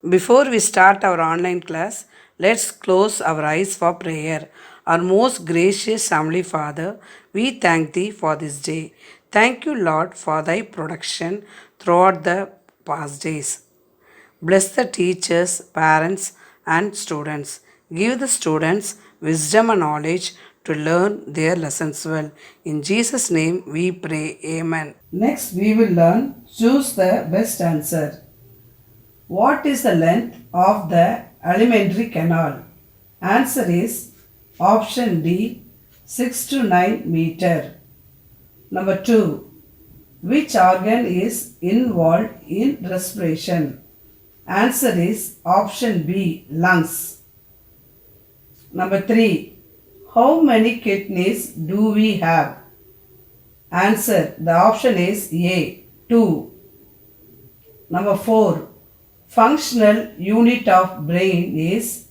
Before we start our online class, let's close our eyes for prayer. Our most gracious Heavenly Father, we thank Thee for this day. Thank you, Lord, for Thy protection throughout the past days. Bless the teachers, parents, and students. Give the students wisdom and knowledge to learn their lessons well. In Jesus' name we pray. Amen. Next, we will learn choose the best answer. What is the length of the alimentary canal? Answer is option D 6 to 9 meter. Number 2. Which organ is involved in respiration? Answer is option B lungs. Number 3. How many kidneys do we have? Answer the option is A 2. Number 4. Functional unit of brain is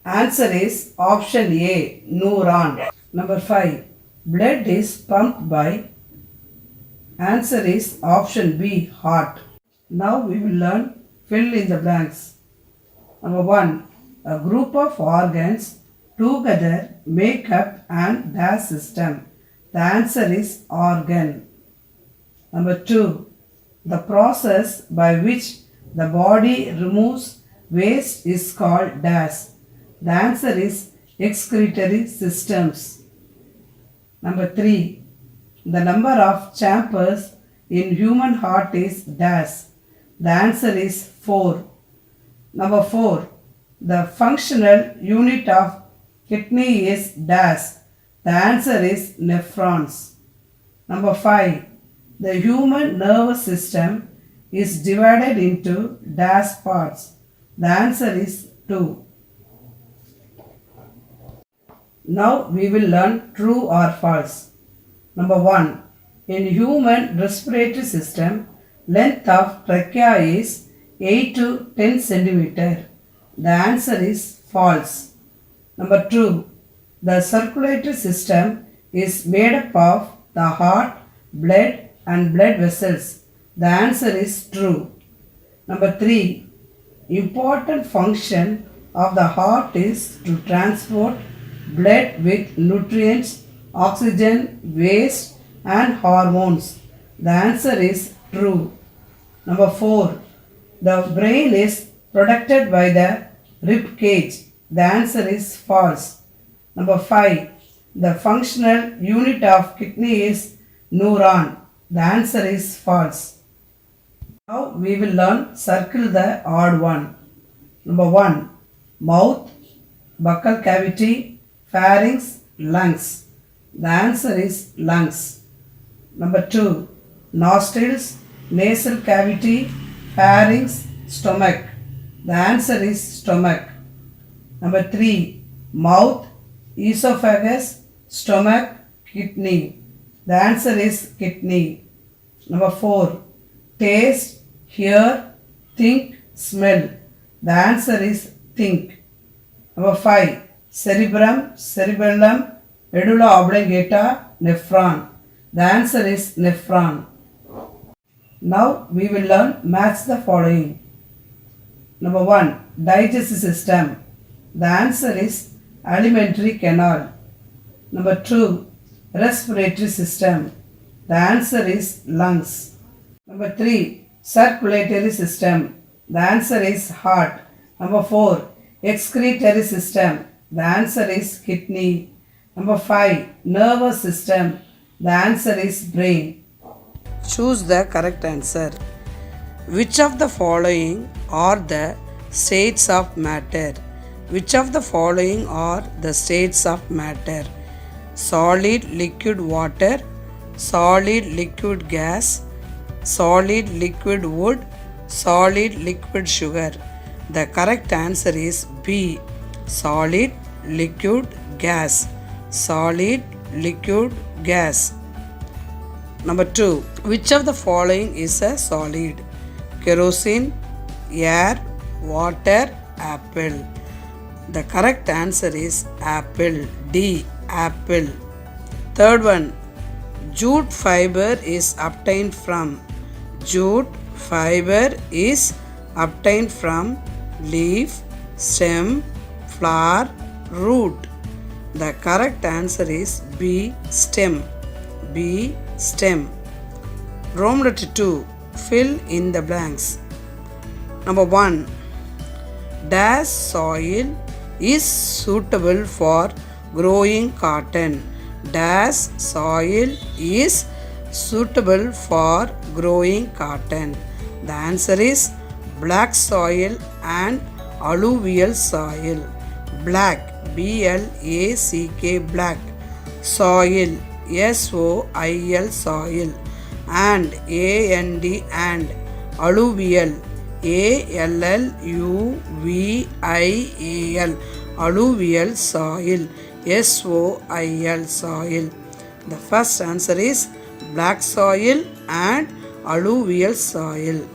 answer is option A neuron. Number 5. Blood is pumped by answer is option B heart. Now we will learn fill in the blanks. Number 1. A group of organs together make up an dash system. The answer is organ. Number 2. The process by which the body removes waste is called dash. The answer is excretory systems. Number 3. The number of chambers in human heart is dash. The answer is 4. Number 4. The functional unit of kidney is dash. The answer is nephrons. Number 5. The human nervous system is divided into dash parts. The answer is 2. Now we will learn true or false. Number 1. In human respiratory system, length of trachea is 8 to 10 centimeter. The answer is false. Number 2. The circulatory system is made up of the heart, blood and blood vessels. The answer is true. Number 3. Important function of the heart is to transport blood with nutrients, oxygen, waste and hormones. The answer is true. Number 4. The brain is protected by the rib cage. The answer is false. Number 5. The functional unit of kidney is neuron. The answer is false. Now we will learn circle the odd one. Number 1. Mouth, buccal cavity, pharynx, lungs. The answer is lungs. Number 2. Nostrils, nasal cavity, pharynx, stomach. The answer is stomach. Number 3. Mouth, esophagus, stomach, kidney. The answer is kidney. Number 4. Taste, hear, think, smell. The answer is think. Number 5. Cerebrum, cerebellum, medulla oblongata, nephron. The answer is nephron. Now we will learn match the following. Number 1. Digestive system. The answer is alimentary canal. Number 2. Respiratory system. The answer is lungs. Number 3. Circulatory system. The answer is heart. Number 4. Excretory system. The answer is kidney. Number 5. Nervous system. The answer is brain. Choose the correct answer. Which of the following are the states of matter? Which of the following are the states of matter? Solid liquid water, solid liquid gas, solid liquid wood, solid liquid sugar. The correct answer is B. Solid liquid gas. Solid liquid gas. Number 2. Which of the following is a solid? Kerosene, air, water, apple. The correct answer is apple. D. Apple. Third one. Jute fiber is obtained from. Jute fiber is obtained from leaf, stem, flower, root. The correct answer is B. Stem. B. Stem. Roman letter 2. Fill in the blanks. Number 1. Dash soil is suitable for growing cotton. Dash soil is suitable for growing cotton. The answer is black soil and alluvial soil. Black, B-L-A-C-K, black. Soil, S-O-I-L, soil. And, A-N-D, and. Alluvial, A-L-L-U-V-I-A-L, alluvial soil, S-O-I-L, soil. The first answer is black soil and alluvial soil.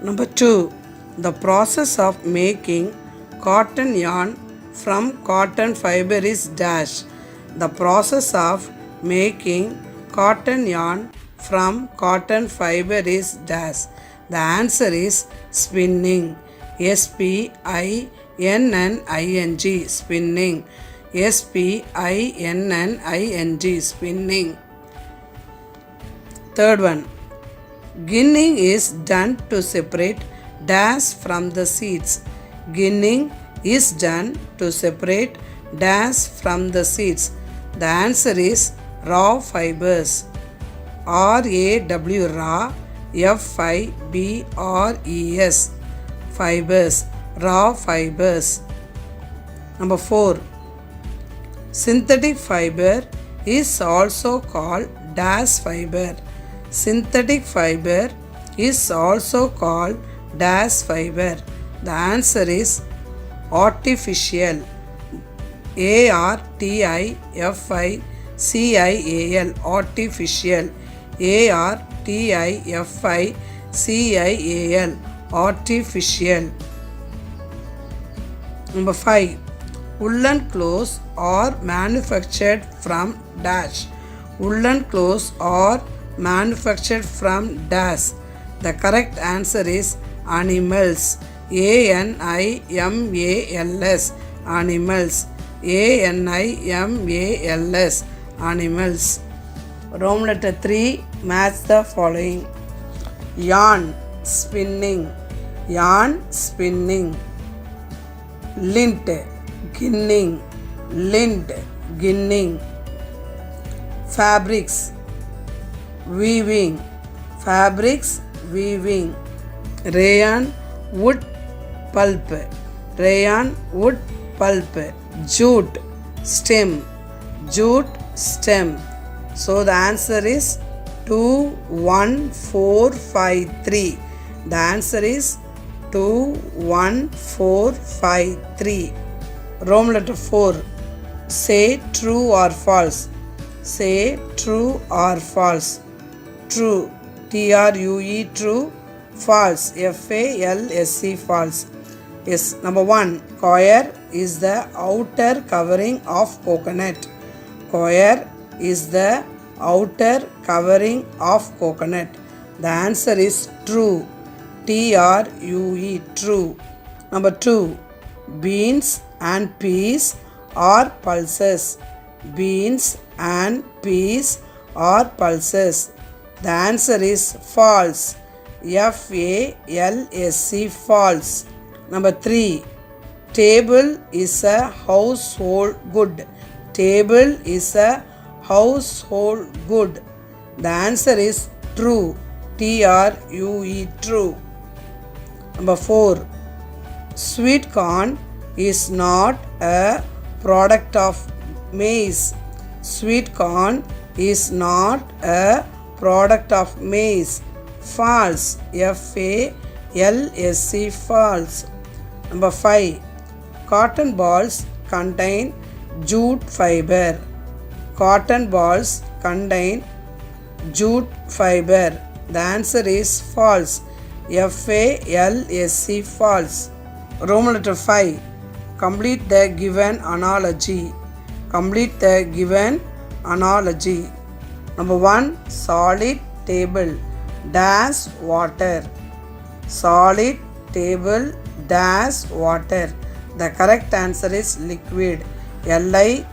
Number 2. The process of making cotton yarn from cotton fiber is dash. The process of making cotton yarn from cotton fiber is dash. The answer is spinning. S-P-I-N-N-I-N-G, spinning. S-P-I-N-N-I-N-G, spinning. Third one. Ginning is done to separate dash from the seeds. Ginning is done to separate dash from the seeds. The answer is raw fibers. R-A-W, raw, F-I-B-R-E-S, fibers, raw fibers. Number 4. Synthetic fiber is also called dash fiber. Synthetic fiber is also called dash fiber. The answer is artificial. A-R-T-I-F-I-C-I-A-L, artificial. A-R-T-I-F-I-C-I-A-L, artificial. Number 5. Woolen clothes are manufactured from dash. Woolen clothes are manufactured from dash. The correct answer is animals. A-N-I-M-A-L-S, animals. A-N-I-M-A-L-S, animals. Roman letter 3. Match the following. Yarn, spinning. Yarn, spinning. Lint, ginning. Lint, ginning. Fabrics, weaving. Fabrics, weaving. Rayon, wood pulp. Rayon, wood pulp. Jute, stem. Jute, stem. So the answer is 2, 1, 4, 5, 3. The answer is 2, 1, 4, 5, 3. Roman letter 4. Say true or false. Say true or false. True, T-R-U-E, true. False, F-A-L-S-E, false. Yes, number 1. Coir is the outer covering of coconut. Coir is the outer covering of coconut. The answer is true. T-R-U-E, true. Number 2. Beans and peas are pulses. Beans and peas are pulses. The answer is false. F-A-L-S-E, false. Number 3. Table is a household good. Table is a household good. The answer is true. T-R-U-E, true. Number 4. Sweet corn is not a product of maize. Sweet corn is not a product of maize. False. F-A-L-S-E, false. Number 5. Cotton balls contain jute fiber. Cotton balls contain jute fiber. The answer is false. F-A-L-S-E, false. Roman letter 5. Complete the given analogy. Complete the given analogy. Number 1. Solid table dash water. Solid table dash water. The correct answer is liquid. Liquid,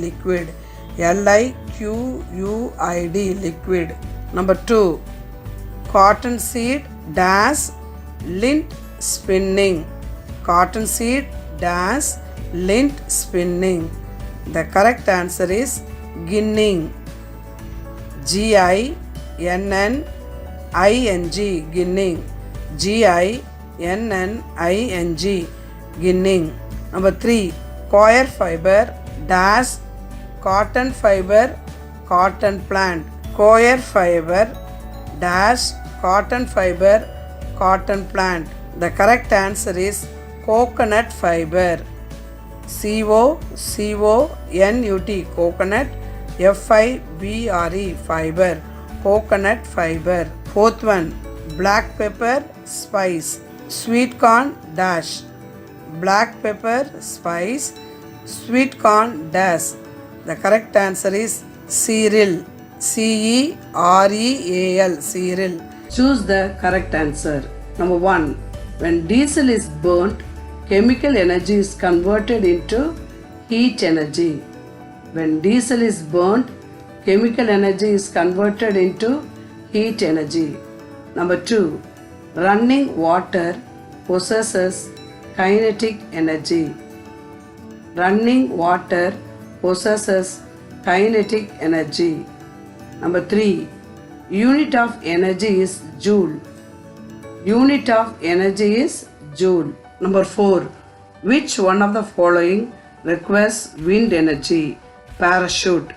liquid. Liquid, liquid. Number 2. Cotton seed dash lint spinning. Cotton seed dash lint spinning. The correct answer is ginning. Ginning, ginning. Ginning, ginning. Number 3. Coir fiber dash cotton fiber cotton plant. Coir fiber dash cotton fiber cotton plant. The correct answer is coconut fiber. COCONUT, coconut. FIBRE, fiber, coconut fiber. 4th one, black pepper spice, sweet corn dash. Black pepper spice, sweet corn dash. The correct answer is cereal. CEREAL, cereal. Choose the correct answer. Number 1. When diesel is burnt, chemical energy is converted into heat energy. When diesel is burnt, chemical energy is converted into heat energy. Number 2. Running water possesses kinetic energy. Running water possesses kinetic energy. Number 3. Unit of energy is joule. Unit of energy is joule. Number 4. Which one of the following requires wind energy? Parachute.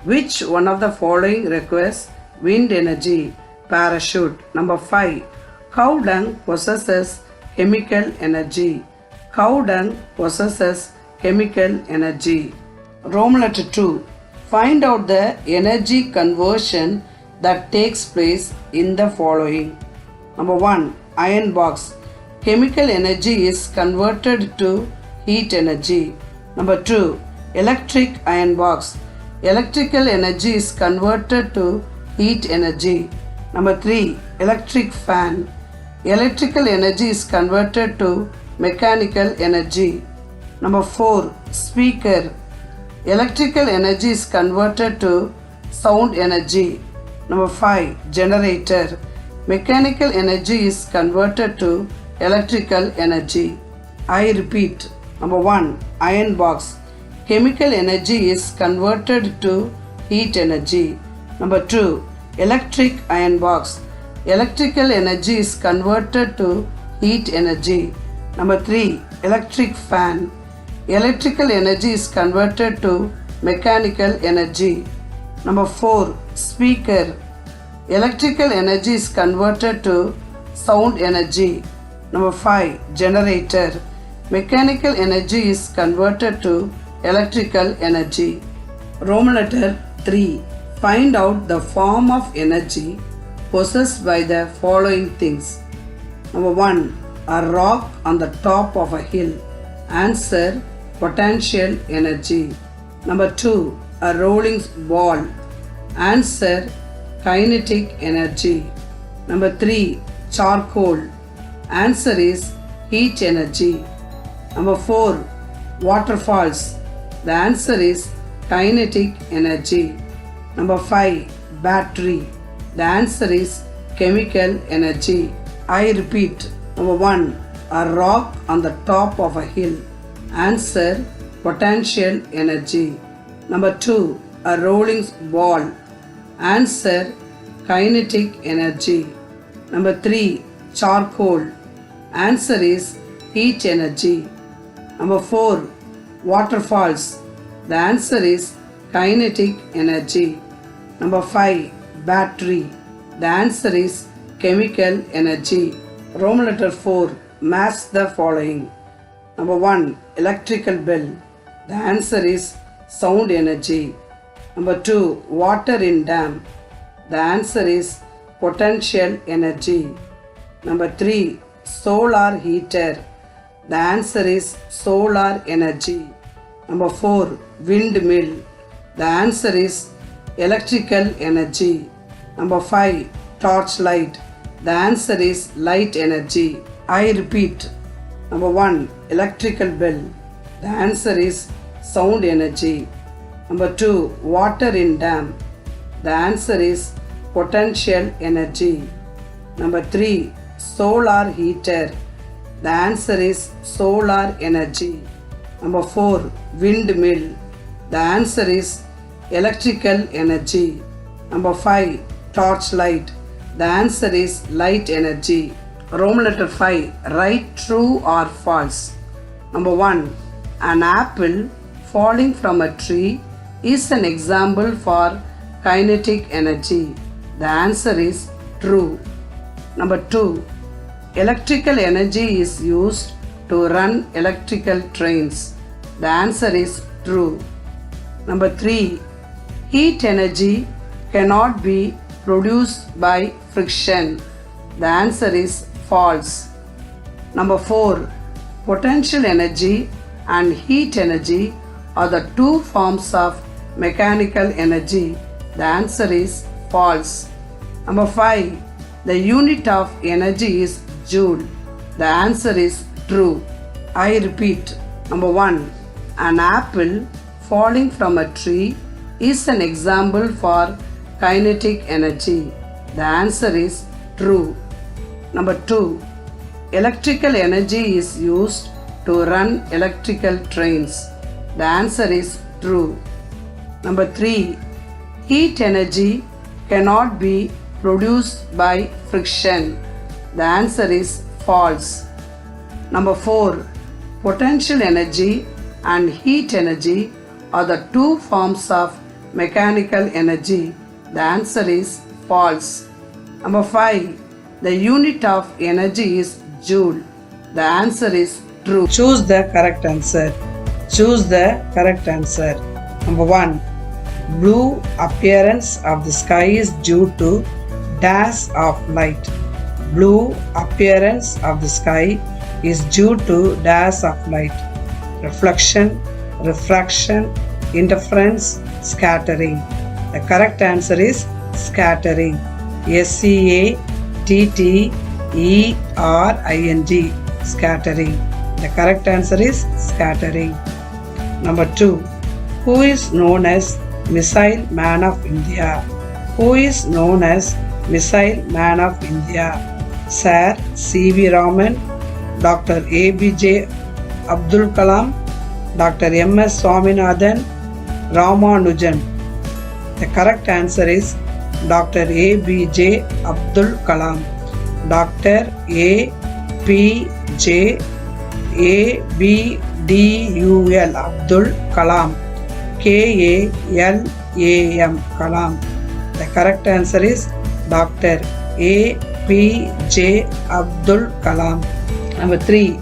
Which one of the following requires wind energy? Parachute. Number 5. Cow dung possesses chemical energy. Cow dung possesses chemical energy. Roman letter 2. Find out the energy conversion that takes place in the following. Number 1. Iron box. Chemical energy is converted to heat energy. Number 2. Electric iron box. Electrical energy is converted to heat energy. Number 3. Electric fan. Electrical energy is converted to mechanical energy. Number 4. Speaker. Electrical energy is converted to sound energy. Number 5. Generator. Mechanical energy is converted to electrical energy. I repeat. Number 1. Iron box. Chemical energy is converted to heat energy. Number 2. Electric iron box. Electrical energy is converted to heat energy. Number 3. Electric fan. Electrical energy is converted to mechanical energy. Number 4. Speaker. Electrical energy is converted to sound energy. Number 5. Generator. Mechanical energy is converted to electrical energy. Roman letter 3. Find out the form of energy possessed by the following things. Number 1. A rock on the top of a hill. Answer: potential energy. Number 2. A rolling ball. Answer: kinetic energy. Number 3. Charcoal. Answer is heat energy. Number 4. Waterfalls. The answer is kinetic energy. Number 5. Battery. The answer is chemical energy. I repeat. Number 1. A rock on the top of a hill. Answer: potential energy. Number 2. A rolling ball. Answer: kinetic energy. Number 3. Charcoal. Answer is heat energy. Number 4. Waterfalls. The answer is kinetic energy. Number 5. Battery. The answer is chemical energy. Roman letter 4. Match the following. Number 1. Electrical bell. The answer is sound energy. Number 2. Water in dam. The answer is potential energy. Number 3. Solar heater. The answer is solar energy. Number 4. Windmill. The answer is electrical energy. Number 5. Torchlight. The answer is light energy. I repeat. Number 1. Electrical bell. The answer is sound energy. Number 2. Water in dam. The answer is potential energy. Number 3. Solar heater. The answer is solar energy. Number 4. Windmill. The answer is electrical energy. Number 5. Torchlight. The answer is light energy. Roman letter 5. Write true or false. Number 1. An apple falling from a tree is an example for kinetic energy. The answer is true. Number 2. Electrical energy is used to run electrical trains. The answer is true. Number 3. Heat energy cannot be produced by friction. The answer is false. Number 4. Potential energy and heat energy are the two forms of mechanical energy. The answer is false. Number 5. The unit of energy is joule. The answer is true. I repeat. Number 1. An apple falling from a tree is an example for kinetic energy. The answer is true. Number 2. Electrical energy is used to run electrical trains. The answer is true. Number 3. Heat energy cannot be produced by friction. The answer is false. Number 4. Potential energy and heat energy are the two forms of mechanical energy. The answer is false. Number 5. The unit of energy is joule. The answer is true. Choose the correct answer. Choose the correct answer. Number 1. Blue appearance of the sky is due to dash of light. Blue appearance of the sky is due to dash of light. Reflection, refraction, interference, scattering. The correct answer is scattering. S-C-A-T-T-E-R-I-N-G. Scattering. The correct answer is scattering. Number 2. Who is known as Missile Man of India? Who is known as Missile Man of India? Sir C.V. Raman, Dr. A.B.J. Abdul Kalam, Dr. M.S. Swaminathan, Ramanujan. The correct answer is Dr. A.B.J. Abdul Kalam. Dr. A.P.J. A.B.D.U.L. Abdul Kalam. K-A-L-A-M. Kalam. The correct answer is Dr. A.P.J. Abdul Kalam. Number 3.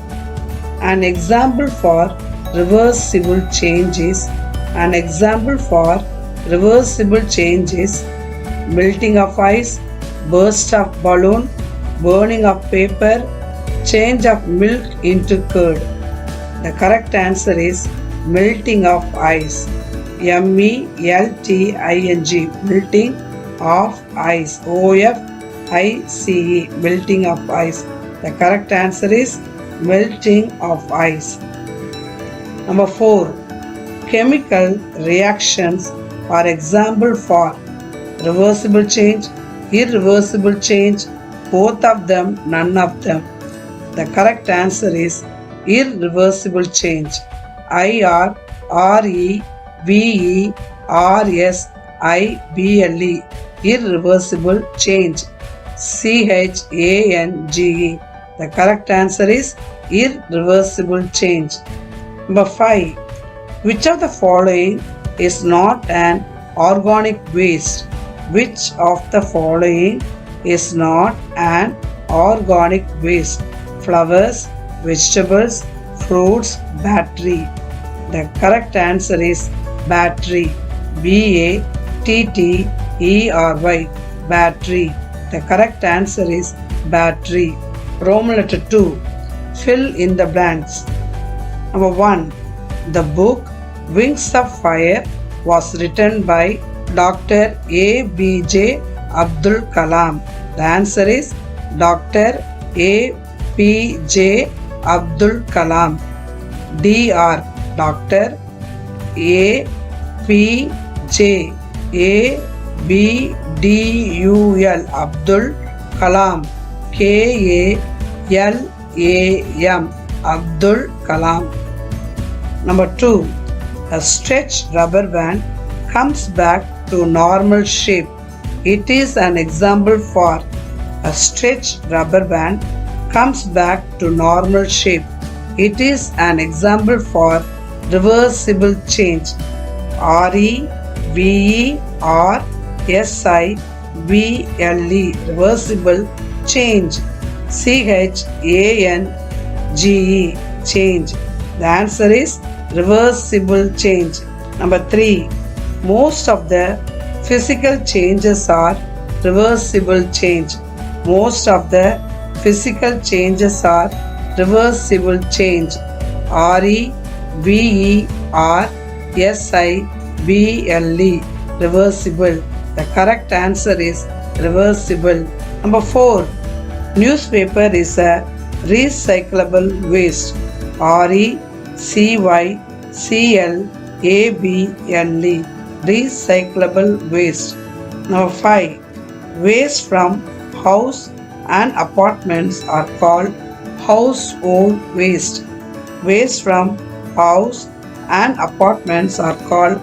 An example for reversible change is melting of ice, burst of balloon, burning of paper, change of milk into curd. The correct answer is melting of ice. M-E-L-T-I-N-G. Melting of ice. O-F-I-C-E. Melting of ice. The correct answer is melting of ice. Number 4. Chemical reactions are example for reversible change, irreversible change, both of them, none of them. The correct answer is irreversible change. I-R-R-E-V-E-R-S-I-B-L-E. Irreversible change. C-H-A-N-G-E. The correct answer is irreversible change. Number 5. Which of the following is not an organic waste? Which of the following is not an organic waste? Flowers, vegetables, fruits, battery. The correct answer is battery. B-A-T-T-E-R-Y. Battery. The correct answer is battery. Roman letter 2. Fill in the blanks. Number 1. The book Wings of Fire was written by Dr. A.B.J. Abdul Kalam. The answer is Dr. APJ Abdul Kalam. Dr. Dr. APJ ABDUL Abdul Kalam. KALAM Abdul Kalam. Number 2. A stretched rubber band comes back to normal shape. It is an example for a stretched rubber band comes back to normal shape. It is an example for reversible change. REVERSIBLE reversible change. CHANGE change. The answer is reversible change. Number 3. Most of the physical changes are reversible change. Most of the physical changes are reversible change. REVERSIBLE reversible. The correct answer is reversible. Number 4. Newspaper is a recyclable waste. RECYCLABLE recyclable waste. Number 5. Waste from house and apartments are called household waste. Waste from house and apartments are called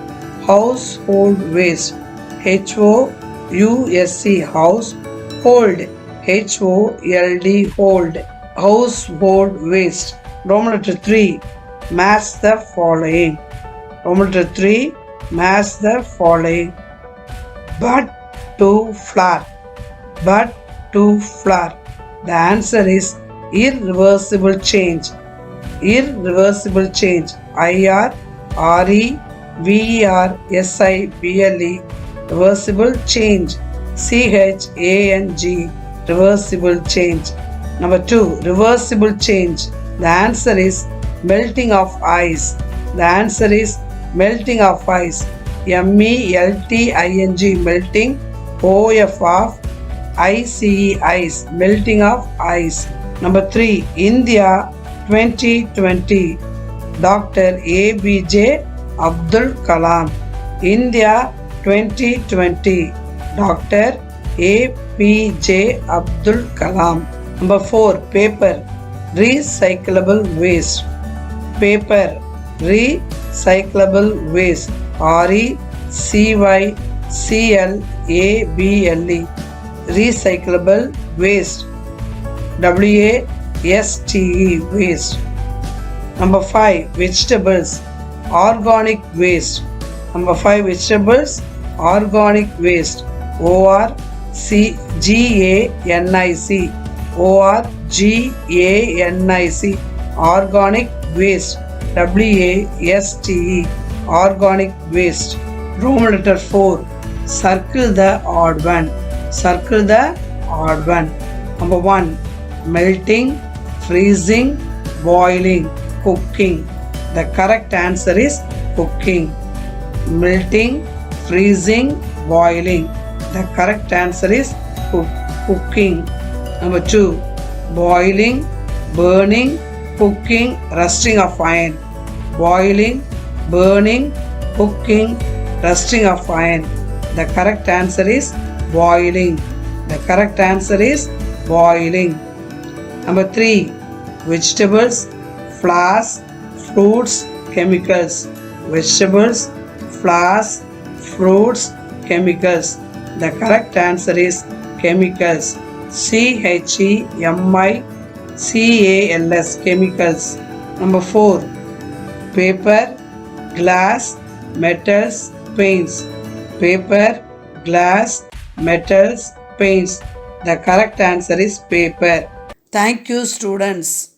household waste. HOUSE house, hold, HOLD hold, household waste. Roman letter 3. Match the following. Roman letter 3. Match the following. Bud to flower. Bud to flower. The answer is irreversible change. Irreversible change. IRREVERSIBLE reversible change. CHANG reversible change. Number 2. Reversible change. The answer is melting of ice. The answer is melting of ice. MELTING melting. OF of ICE ice. Melting of ice. Number 3. India 2020. Dr. ABJ Abdul Kalam. India 2020. Dr. APJ Abdul Kalam. Number 4. Paper. Recyclable waste. Paper. Recyclable waste. RECYCLABLE recyclable waste. WASTE waste. Number 5. Vegetables. Organic waste. Number 5. Vegetables. Organic waste. ORGANIC. ORGANIC organic waste. WASTE organic waste. Roman letter 4. Circle the odd one. Circle the odd one. Number 1. Melting, freezing, boiling, cooking. The correct answer is cooking. Melting, freezing, boiling. The correct answer is cooking. Number 2. Boiling, burning, cooking, rusting of iron. Boiling, burning, cooking, rusting of iron. The correct answer is boiling. The correct answer is boiling. Number 3. Vegetables, flowers, fruits, chemicals. Vegetables, flowers, fruits, chemicals. The correct answer is chemicals. CHEMICALS chemicals. Number 4. Paper, glass, metals, paints. Paper, glass, metals, paints. The correct answer is paper. Thank you, students.